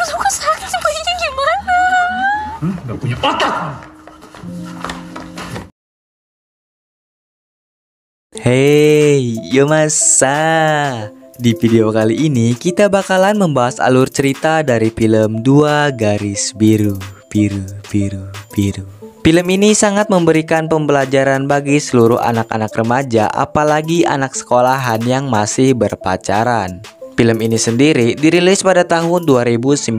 suka sakit bayinya gimana? Gak punya otak. Hey, yo masa. Di video kali ini kita bakalan membahas alur cerita dari film Dua Garis Biru. Film ini sangat memberikan pembelajaran bagi seluruh anak-anak remaja, apalagi anak sekolahan yang masih berpacaran. Film ini sendiri dirilis pada tahun 2019.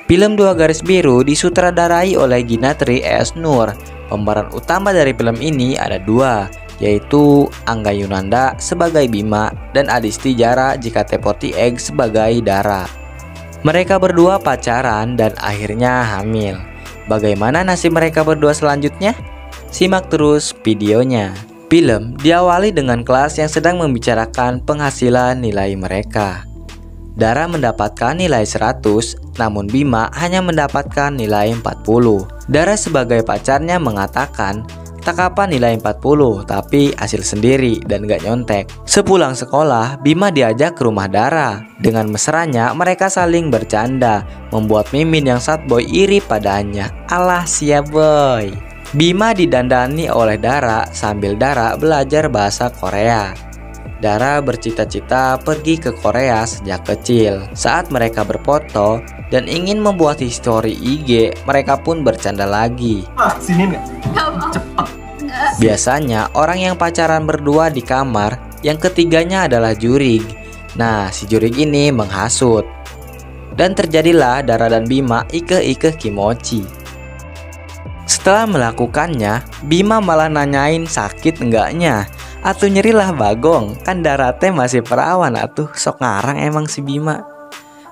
Film Dua Garis Biru disutradarai oleh Ginatri S. Nur. Pemeran utama dari film ini ada dua, yaitu Angga Yunanda sebagai Bima dan Adisti Jara JKT48 sebagai Dara. Mereka berdua pacaran dan akhirnya hamil. Bagaimana nasib mereka berdua selanjutnya? Simak terus videonya. Film diawali dengan kelas yang sedang membicarakan penghasilan nilai mereka. Dara mendapatkan nilai 100, namun Bima hanya mendapatkan nilai 40. Dara sebagai pacarnya mengatakan, tak apa nilai 40, tapi hasil sendiri dan gak nyontek. Sepulang sekolah, Bima diajak ke rumah Dara. Dengan mesranya, mereka saling bercanda, membuat Mimin yang sadboy iri padanya. Alah sia boy. Bima didandani oleh Dara sambil Dara belajar bahasa Korea. Dara bercita-cita pergi ke Korea sejak kecil. Saat mereka berfoto dan ingin membuat histori IG, mereka pun bercanda lagi. Sini nggak? Cepet. Biasanya orang yang pacaran berdua di kamar, yang ketiganya adalah jurig. Nah, si jurig ini menghasut. Dan terjadilah Dara dan Bima ikeh-ikeh kimochi. Setelah melakukannya, Bima malah nanyain sakit enggaknya. Atuh nyerilah bagong, kan Dara teh masih perawan atuh, sok ngarang emang si Bima.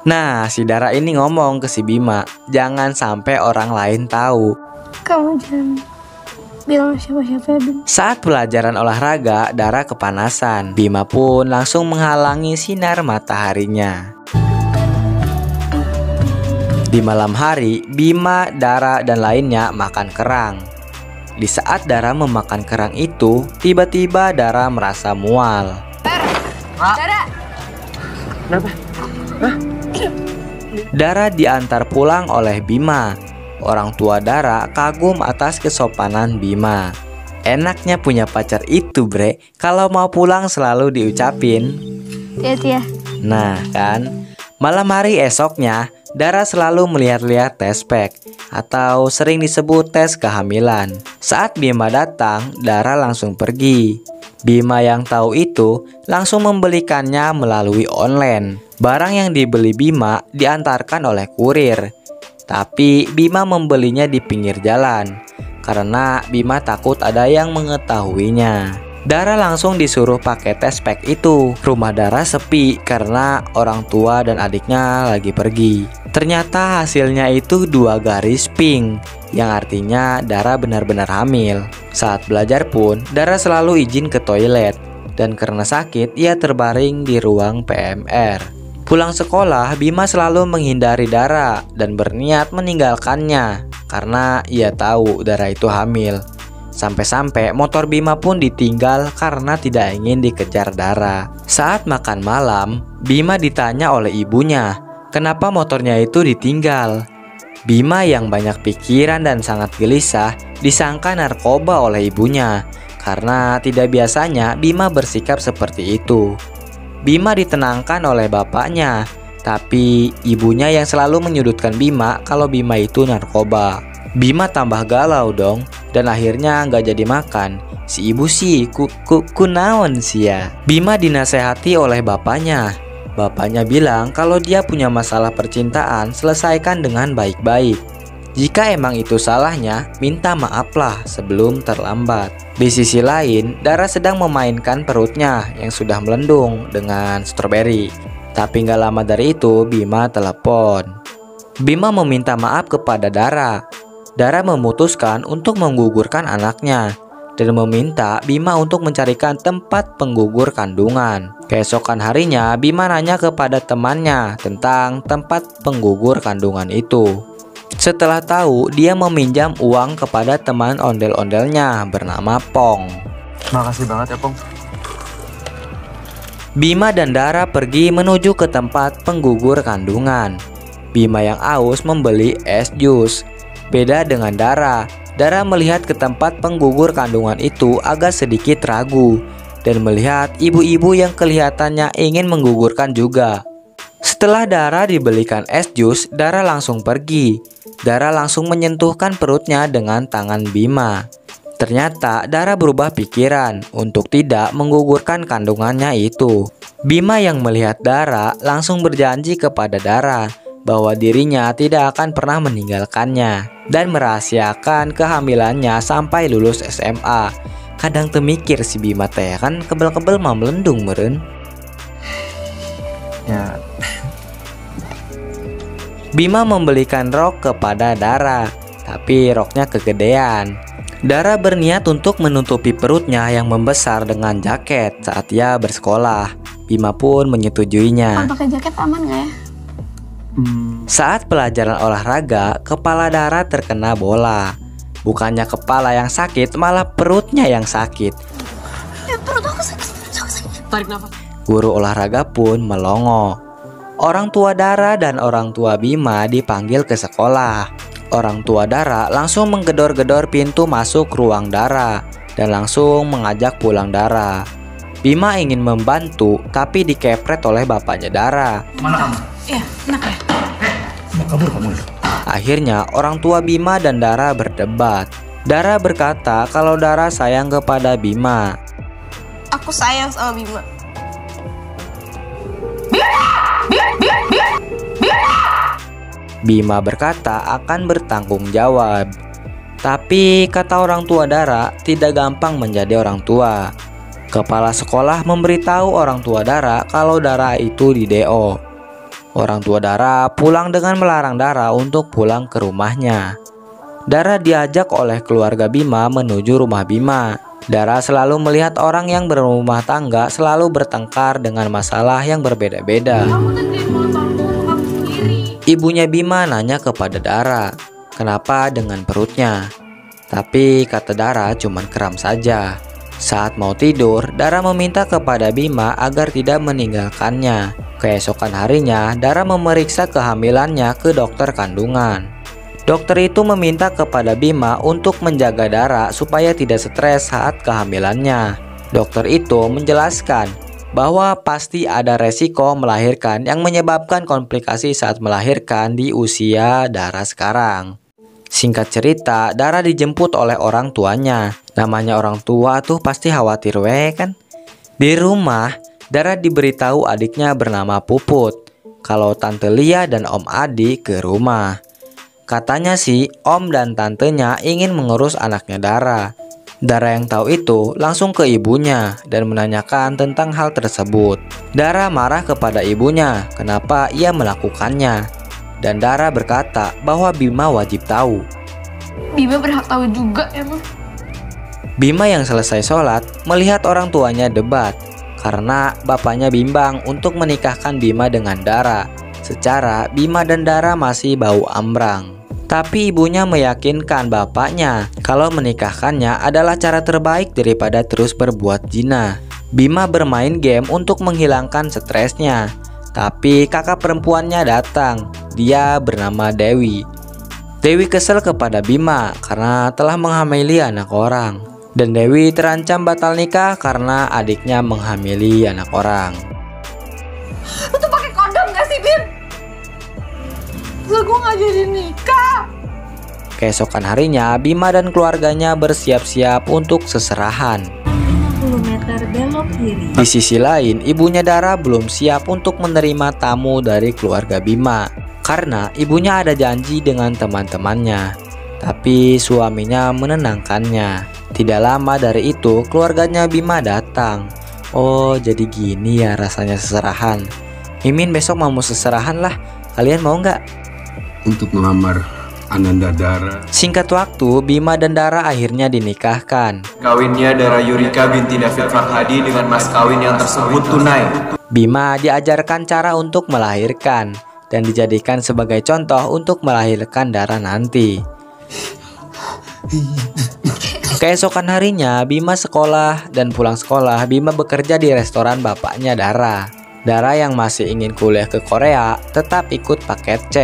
Nah, si Dara ini ngomong ke si Bima, jangan sampai orang lain tahu. Kamu jangan bilang siapa-siapa ya, Bim. Saat pelajaran olahraga, Dara kepanasan. Bima pun langsung menghalangi sinar mataharinya. Di malam hari, Bima, Dara, dan lainnya makan kerang. Di saat Dara memakan kerang itu, tiba-tiba Dara merasa mual. Dara. Kenapa? Dara diantar pulang oleh Bima. Orang tua Dara kagum atas kesopanan Bima. Enaknya punya pacar itu bre, kalau mau pulang selalu diucapin. Ya. Nah kan, malam hari esoknya Dara selalu melihat-lihat tes pack atau sering disebut tes kehamilan. Saat Bima datang, Dara langsung pergi. Bima yang tahu itu langsung membelikannya melalui online. Barang yang dibeli Bima diantarkan oleh kurir. Tapi Bima membelinya di pinggir jalan karena Bima takut ada yang mengetahuinya. Dara langsung disuruh pakai tes pack itu. Rumah Dara sepi karena orang tua dan adiknya lagi pergi. Ternyata hasilnya itu 2 garis pink, yang artinya Dara benar-benar hamil. Saat belajar pun, Dara selalu izin ke toilet. Dan karena sakit, ia terbaring di ruang PMR. Pulang sekolah, Bima selalu menghindari Dara dan berniat meninggalkannya karena ia tahu Dara itu hamil. Sampai-sampai motor Bima pun ditinggal karena tidak ingin dikejar Dara. Saat makan malam, Bima ditanya oleh ibunya, kenapa motornya itu ditinggal. Bima yang banyak pikiran dan sangat gelisah disangka narkoba oleh ibunya karena tidak biasanya Bima bersikap seperti itu. Bima ditenangkan oleh bapaknya, tapi ibunya yang selalu menyudutkan Bima kalau Bima itu narkoba. Bima tambah galau dong, dan akhirnya nggak jadi makan. Si ibu sih kunaon sih ya. Bima dinasehati oleh bapaknya. Bapaknya bilang kalau dia punya masalah percintaan, selesaikan dengan baik-baik. Jika emang itu salahnya, minta maaflah sebelum terlambat. Di sisi lain, Dara sedang memainkan perutnya yang sudah melendung dengan stroberi. Tapi nggak lama dari itu, Bima telepon. Bima meminta maaf kepada Dara. Dara memutuskan untuk menggugurkan anaknya dan meminta Bima untuk mencarikan tempat penggugur kandungan. Keesokan harinya, Bima nanya kepada temannya tentang tempat penggugur kandungan itu. Setelah tahu, dia meminjam uang kepada teman ondel-ondelnya bernama Pong. Makasih banget ya, Pong. Bima dan Dara pergi menuju ke tempat penggugur kandungan. Bima yang aus membeli es jus. Beda dengan Dara. Dara melihat ke tempat penggugur kandungan itu agak sedikit ragu dan melihat ibu-ibu yang kelihatannya ingin menggugurkan juga. Setelah Dara dibelikan es jus, Dara langsung pergi. Dara langsung menyentuhkan perutnya dengan tangan Bima. Ternyata Dara berubah pikiran untuk tidak menggugurkan kandungannya itu. Bima yang melihat Dara langsung berjanji kepada Dara bahwa dirinya tidak akan pernah meninggalkannya dan merahasiakan kehamilannya sampai lulus SMA. Kadang temikir si Bima teh kan kebel-kebel mah melendung meren. Ya, Bima membelikan rok kepada Dara, tapi roknya kegedean. Dara berniat untuk menutupi perutnya yang membesar dengan jaket saat ia bersekolah. Bima pun menyetujuinya. Kalau pakai jaket aman nggak ya? Saat pelajaran olahraga, kepala Dara terkena bola. Bukannya kepala yang sakit, malah perutnya yang sakit. Perut aku sakit. tarik nafas. Guru olahraga pun melongo. Orang tua Dara dan orang tua Bima dipanggil ke sekolah. Orang tua Dara langsung menggedor-gedor pintu masuk ruang Dara dan langsung mengajak pulang Dara. Bima ingin membantu tapi dikepret oleh bapaknya Dara. Mana kamu? Iya, enak ya. Mau kabur kamu? Akhirnya orang tua Bima dan Dara berdebat. Dara berkata kalau Dara sayang kepada Bima. Aku sayang sama Bima. Bima berkata akan bertanggung jawab. Tapi kata orang tua Dara tidak gampang menjadi orang tua. Kepala sekolah memberitahu orang tua Dara kalau Dara itu di DO. Orang tua Dara pulang dengan melarang Dara untuk pulang ke rumahnya. Dara diajak oleh keluarga Bima menuju rumah Bima. Dara selalu melihat orang yang berumah tangga selalu bertengkar dengan masalah yang berbeda-beda. Ibunya Bima nanya kepada Dara, kenapa dengan perutnya? Tapi kata Dara cuman kram saja. Saat mau tidur, Dara meminta kepada Bima agar tidak meninggalkannya. Keesokan harinya, Dara memeriksa kehamilannya ke dokter kandungan. Dokter itu meminta kepada Bima untuk menjaga Dara supaya tidak stres saat kehamilannya. Dokter itu menjelaskan bahwa pasti ada resiko melahirkan yang menyebabkan komplikasi saat melahirkan di usia Dara sekarang. Singkat cerita, Dara dijemput oleh orang tuanya. Namanya orang tua tuh pasti khawatir kan? Di rumah, Dara diberitahu adiknya bernama Puput kalau Tante Lia dan Om Adi ke rumah. Katanya sih om dan tantenya ingin mengurus anaknya Dara. Dara yang tahu itu langsung ke ibunya dan menanyakan tentang hal tersebut. Dara marah kepada ibunya kenapa ia melakukannya. Dan Dara berkata bahwa Bima wajib tahu. Bima berhak tahu juga emang. Bima yang selesai sholat melihat orang tuanya debat karena bapaknya bimbang untuk menikahkan Bima dengan Dara. Secara Bima dan Dara masih bau ambrang. Tapi ibunya meyakinkan bapaknya kalau menikahkannya adalah cara terbaik daripada terus berbuat zina. Bima bermain game untuk menghilangkan stresnya. Tapi kakak perempuannya datang. Dia bernama Dewi. Dewi kesal kepada Bima karena telah menghamili anak orang. Dan Dewi terancam batal nikah karena adiknya menghamili anak orang. Lu tuh pakai kondom gak sih, Bim? Lah gue gak jadi nikah. Keesokan harinya, Bima dan keluarganya bersiap-siap untuk seserahan. 60 meter belok kiri. Di sisi lain, ibunya Dara belum siap untuk menerima tamu dari keluarga Bima karena ibunya ada janji dengan teman-temannya. Tapi suaminya menenangkannya. Tidak lama dari itu, keluarganya Bima datang. Oh, jadi gini ya rasanya seserahan. Mimin besok mau seserahan lah. Kalian mau nggak? Untuk melamar Ananda Dara. Singkat waktu, Bima dan Dara akhirnya dinikahkan. Kawinnya Dara Yurika binti David Farhadi dengan mas kawin yang tersebut tunai. Bima diajarkan cara untuk melahirkan dan dijadikan sebagai contoh untuk melahirkan Dara nanti. Keesokan harinya, Bima sekolah dan pulang sekolah, Bima bekerja di restoran bapaknya Dara. Dara yang masih ingin kuliah ke Korea tetap ikut paket C.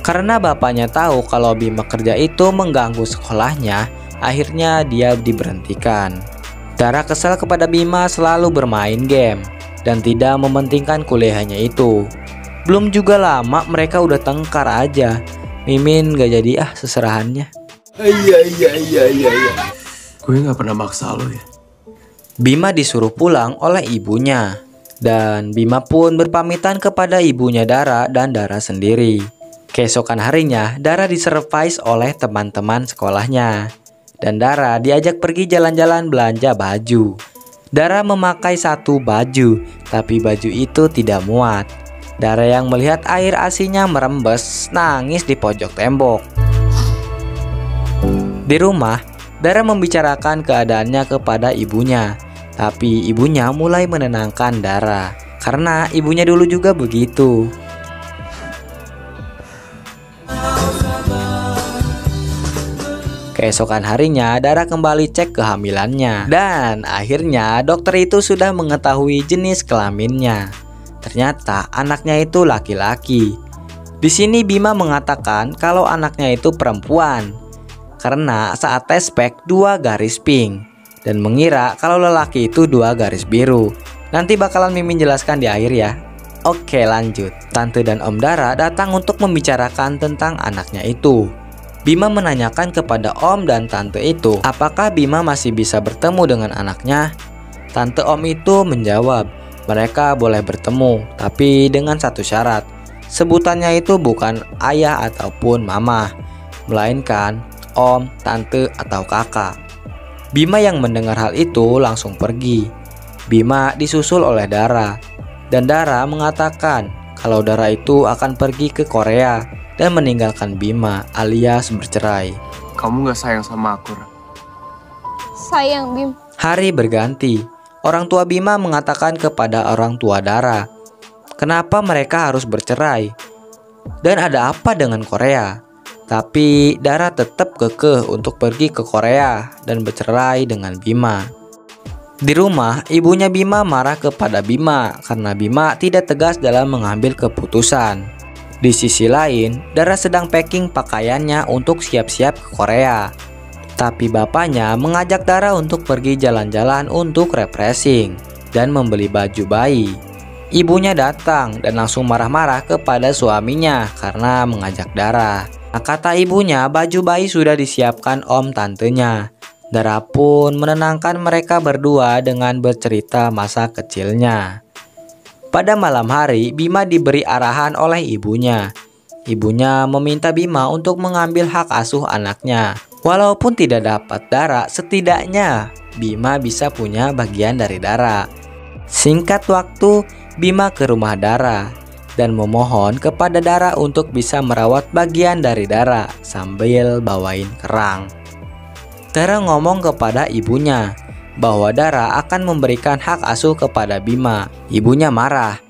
Karena bapaknya tahu kalau Bima kerja itu mengganggu sekolahnya, akhirnya dia diberhentikan. Dara kesal kepada Bima selalu bermain game dan tidak mementingkan kuliahnya itu. Belum juga lama mereka udah tengkar aja. Mimin gak jadi seserahannya. Iya. Gue gak pernah maksa lo ya. Bima disuruh pulang oleh ibunya. Dan Bima pun berpamitan kepada ibunya Dara dan Dara sendiri. Keesokan harinya, Dara diservis oleh teman-teman sekolahnya. Dan Dara diajak pergi jalan-jalan belanja baju. Dara memakai satu baju, tapi baju itu tidak muat. Dara yang melihat air asinya merembes, nangis di pojok tembok. Di rumah, Dara membicarakan keadaannya kepada ibunya. Tapi ibunya mulai menenangkan Dara, karena ibunya dulu juga begitu. Keesokan harinya, Dara kembali cek kehamilannya. Dan akhirnya dokter itu sudah mengetahui jenis kelaminnya. Ternyata anaknya itu laki-laki. Di sini Bima mengatakan kalau anaknya itu perempuan. Karena saat tes pack 2 garis pink. Dan mengira kalau lelaki itu 2 garis biru. Nanti bakalan Mimin jelaskan di akhir ya. Oke, lanjut. Tante dan Om Dara datang untuk membicarakan tentang anaknya itu. Bima menanyakan kepada Om dan Tante itu, apakah Bima masih bisa bertemu dengan anaknya? Tante Om itu menjawab, mereka boleh bertemu, tapi dengan satu syarat. Sebutannya itu bukan ayah ataupun mama, melainkan Om, Tante, atau kakak. Bima yang mendengar hal itu langsung pergi. Bima disusul oleh Dara. Dan Dara mengatakan kalau Dara itu akan pergi ke Korea dan meninggalkan Bima alias bercerai. Kamu gak sayang sama aku, Ra? Sayang, Bim. Hari berganti. Orang tua Bima mengatakan kepada orang tua Dara, kenapa mereka harus bercerai? Dan ada apa dengan Korea? Tapi Dara tetap kekeh untuk pergi ke Korea dan bercerai dengan Bima. Di rumah, ibunya Bima marah kepada Bima karena Bima tidak tegas dalam mengambil keputusan. Di sisi lain, Dara sedang packing pakaiannya untuk siap-siap ke Korea. Tapi bapaknya mengajak Dara untuk pergi jalan-jalan untuk refreshing dan membeli baju bayi. Ibunya datang dan langsung marah-marah kepada suaminya karena mengajak Dara. Kata ibunya, baju bayi sudah disiapkan Om tantenya. Dara pun menenangkan mereka berdua dengan bercerita masa kecilnya. Pada malam hari, Bima diberi arahan oleh ibunya. Ibunya meminta Bima untuk mengambil hak asuh anaknya. Walaupun tidak dapat Dara, setidaknya Bima bisa punya bagian dari Dara. Singkat waktu, Bima ke rumah Dara dan memohon kepada Dara untuk bisa merawat bagian dari Dara sambil bawain kerang. Dara ngomong kepada ibunya bahwa Dara akan memberikan hak asuh kepada Bima. Ibunya marah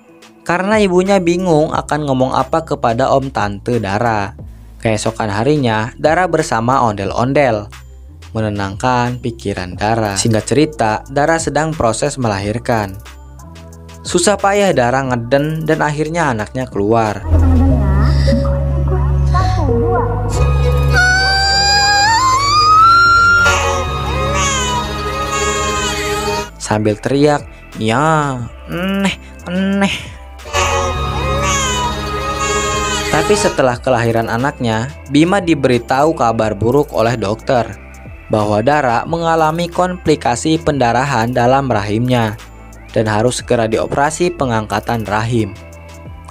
karena ibunya bingung akan ngomong apa kepada Om Tante Dara. Keesokan harinya, Dara bersama ondel-ondel menenangkan pikiran Dara. Singkat cerita, Dara sedang proses melahirkan. Susah payah Dara ngeden dan akhirnya anaknya keluar. Sambil teriak, ya, eneh. Tapi setelah kelahiran anaknya, Bima diberitahu kabar buruk oleh dokter bahwa Dara mengalami komplikasi pendarahan dalam rahimnya dan harus segera dioperasi pengangkatan rahim.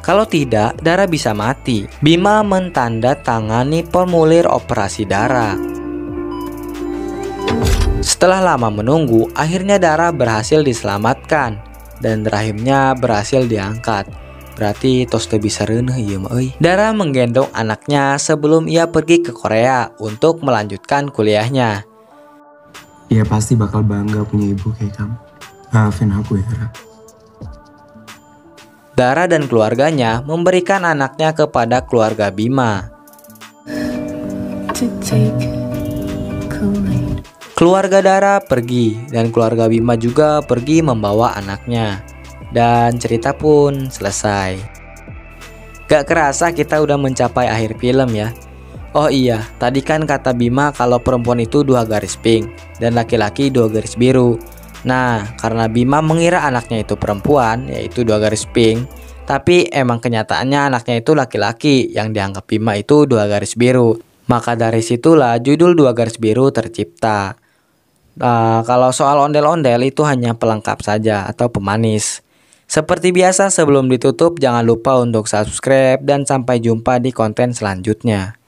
Kalau tidak, Dara bisa mati. Bima mentandatangani formulir operasi Dara. Setelah lama menunggu, akhirnya Dara berhasil diselamatkan dan rahimnya berhasil diangkat. Berarti tos teu bisa reuneuh ieu mah euy. Dara menggendong anaknya sebelum ia pergi ke Korea untuk melanjutkan kuliahnya. Ya pasti bakal bangga punya ibu kayak kamu. Maafin aku ya, Ra. Dara dan keluarganya memberikan anaknya kepada keluarga Bima. Keluarga Dara pergi dan keluarga Bima juga pergi membawa anaknya. Dan cerita pun selesai. Gak kerasa kita udah mencapai akhir film ya. Oh iya, tadi kan kata Bima kalau perempuan itu 2 garis pink dan laki-laki 2 garis biru. Nah, karena Bima mengira anaknya itu perempuan, yaitu 2 garis pink, tapi emang kenyataannya anaknya itu laki-laki yang dianggap Bima itu 2 garis biru. Maka dari situlah judul 2 garis biru tercipta. Kalau soal ondel-ondel itu hanya pelengkap saja atau pemanis. Seperti biasa sebelum ditutup jangan lupa untuk subscribe dan sampai jumpa di konten selanjutnya.